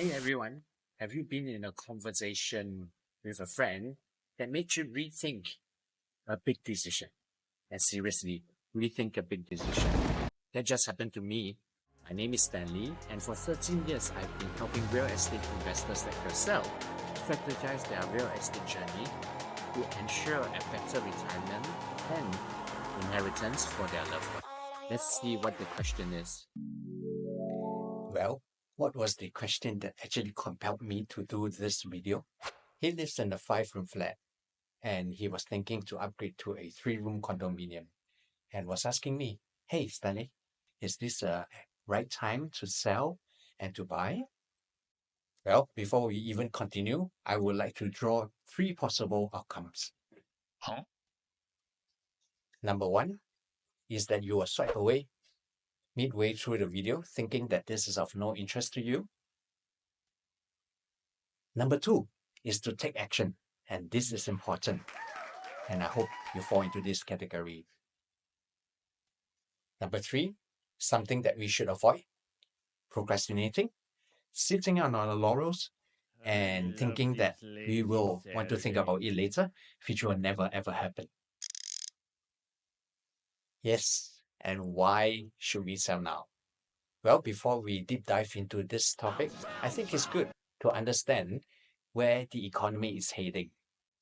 Hey everyone, have you been in a conversation with a friend that made you rethink a big decision? And seriously, rethink a big decision. That just happened to me. My name is Stanley, and for 13 years I've been helping real estate investors like yourself strategize their real estate journey to ensure a better retirement and inheritance for their loved ones. Let's see what the question is. Well, what was the question that actually compelled me to do this video? He lives in a 5-room flat and he was thinking to upgrade to a 3-room condominium and was asking me, "Hey Stanley, is this a right time to sell and to buy?" Well, before we even continue, I would like to draw 3 possible outcomes. Number 1 is that you will swipe away midway through the video thinking that this is of no interest to you. Number 2 is to take action, and this is important, and I hope you fall into this category. Number 3, something that we should avoid: procrastinating, sitting on our laurels, and thinking that we will want to think about it later, which will never ever happen. Yes, and why should we sell now? Well, before we deep dive into this topic, I think it's good to understand where the economy is heading.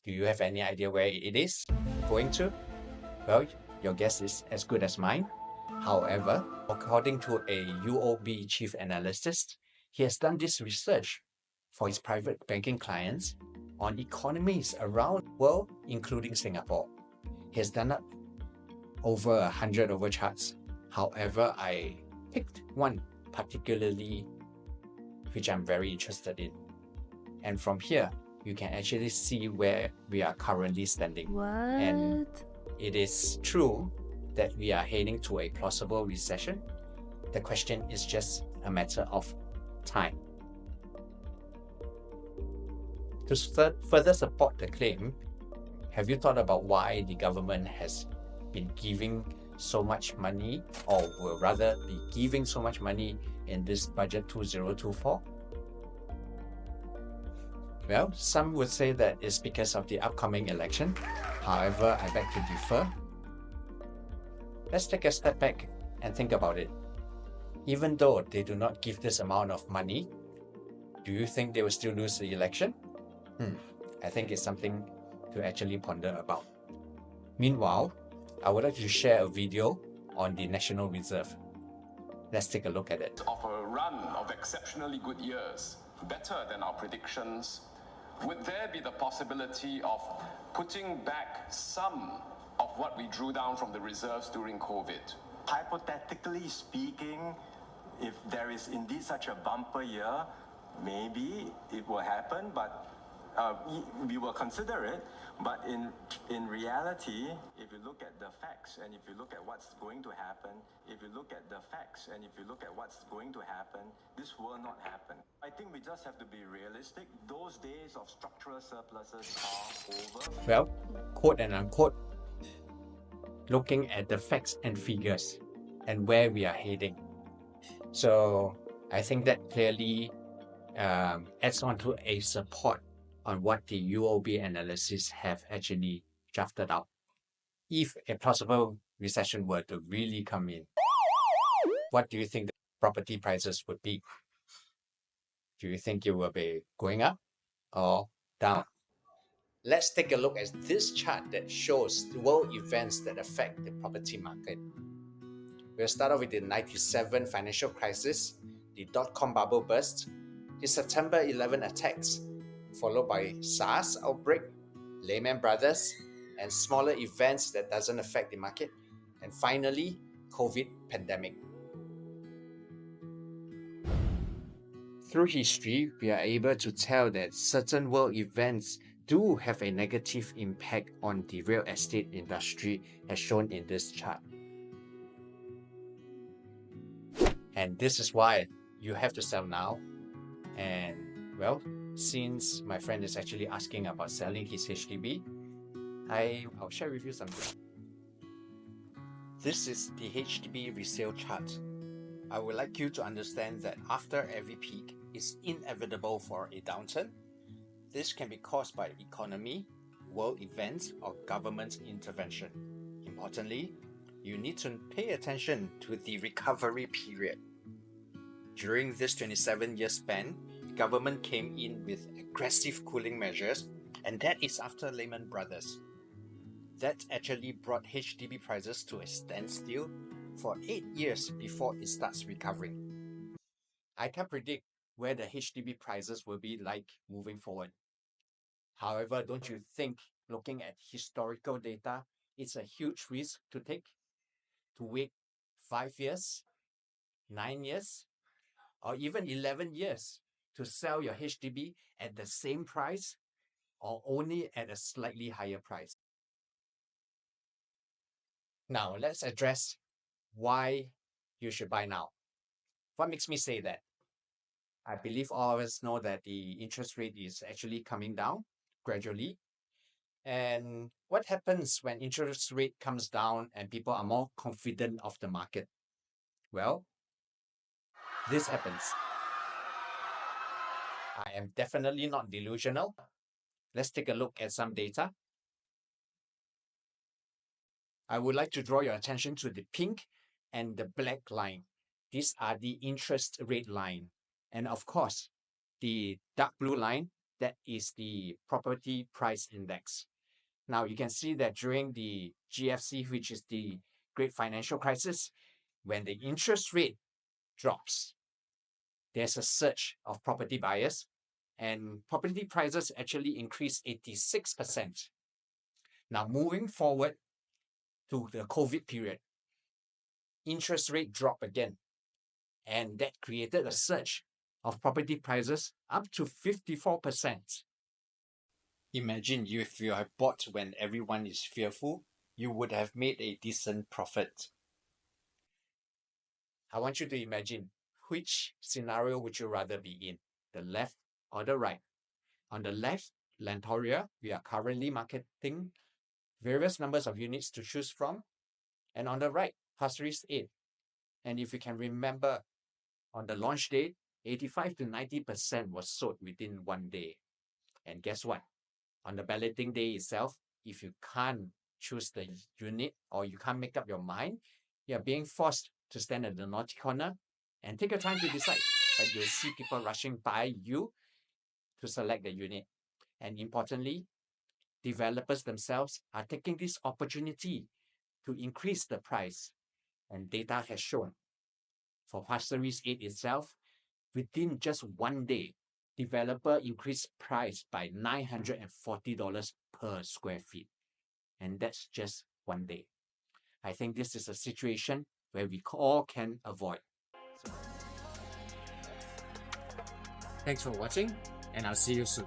Do you have any idea where it is going to? Well, your guess is as good as mine. However, according to a UOB chief analyst, he has done this research for his private banking clients on economies around the world, including Singapore. He has done over 100 over charts. However, I picked one particularly which I'm very interested in. And from here, you can actually see where we are currently standing. And it is true that we are heading to a plausible recession. The question is just a matter of time. To further support the claim, have you thought about why the government has been giving so much money, or will rather be giving so much money in this budget 2024? Well, some would say that it's because of the upcoming election. However, I beg to differ. Let's take a step back and think about it. Even though they do not give this amount of money, do you think they will still lose the election? I think it's something to actually ponder about. Meanwhile, I would like to share a video on the National Reserve. Let's take a look at it. Of a run of exceptionally good years, better than our predictions, would there be the possibility of putting back some of what we drew down from the reserves during COVID? Hypothetically speaking, if there is indeed such a bumper year, maybe it will happen, but we will consider it. But in reality, if you look at the facts and if you look at what's going to happen, this will not happen. I think we just have to be realistic. Those days of structural surpluses are over. Well, quote and unquote, looking at the facts and figures and where we are heading. So I think that clearly adds on to a support on what the UOB analysis have actually drafted out. If a possible recession were to really come in, what do you think the property prices would be? Do you think it will be going up or down? Let's take a look at this chart that shows the world events that affect the property market. We'll start off with the 97 financial crisis, the dot-com bubble burst, the September 11 attacks, followed by SARS outbreak, Lehman Brothers, and smaller events that doesn't affect the market, and finally, COVID pandemic. Through history, we are able to tell that certain world events do have a negative impact on the real estate industry, as shown in this chart. And this is why you have to sell now. And well, since my friend is actually asking about selling his HDB, I'll share with you something. This is the HDB resale chart. I would like you to understand that after every peak, is inevitable for a downturn. This can be caused by economy, world events, or government intervention. Importantly, you need to pay attention to the recovery period. During this 27-year span, government came in with aggressive cooling measures, and that is after Lehman Brothers. That actually brought HDB prices to a standstill for 8 years before it starts recovering. I can't predict where the HDB prices will be like moving forward. However, don't you think looking at historical data, it's a huge risk to take? To wait 5 years, 9 years, or even 11 years to sell your HDB at the same price or only at a slightly higher price? Now, let's address why you should buy now. What makes me say that? I believe all of us know that the interest rate is actually coming down gradually. And what happens when interest rate comes down and people are more confident of the market? Well, this happens. I am definitely not delusional. Let's take a look at some data. I would like to draw your attention to the pink and the black line. These are the interest rate line. And of course, the dark blue line, that is the property price index. Now you can see that during the GFC, which is the Great Financial Crisis, when the interest rate drops, there's a surge of property buyers and property prices actually increased 86%. Now moving forward to the COVID period, interest rate dropped again, and that created a surge of property prices up to 54%. Imagine if you have bought when everyone is fearful, you would have made a decent profit. I want you to imagine, which scenario would you rather be in, the left or the right? On the left, Lantoria, we are currently marketing various numbers of units to choose from. And on the right, Pasir Ris 8. And if you can remember, on the launch date, 85 to 90% was sold within 1 day. And guess what? On the balloting day itself, if you can't choose the unit or you can't make up your mind, you're being forced to stand at the naughty corner and take your time to decide. But you'll see people rushing by you to select the unit. And importantly, developers themselves are taking this opportunity to increase the price. And data has shown for Pasir Ris 8 itself, within just 1 day, developer increased price by $940 per square feet. And that's just 1 day. I think this is a situation where we all can avoid. Thanks for watching, and I'll see you soon.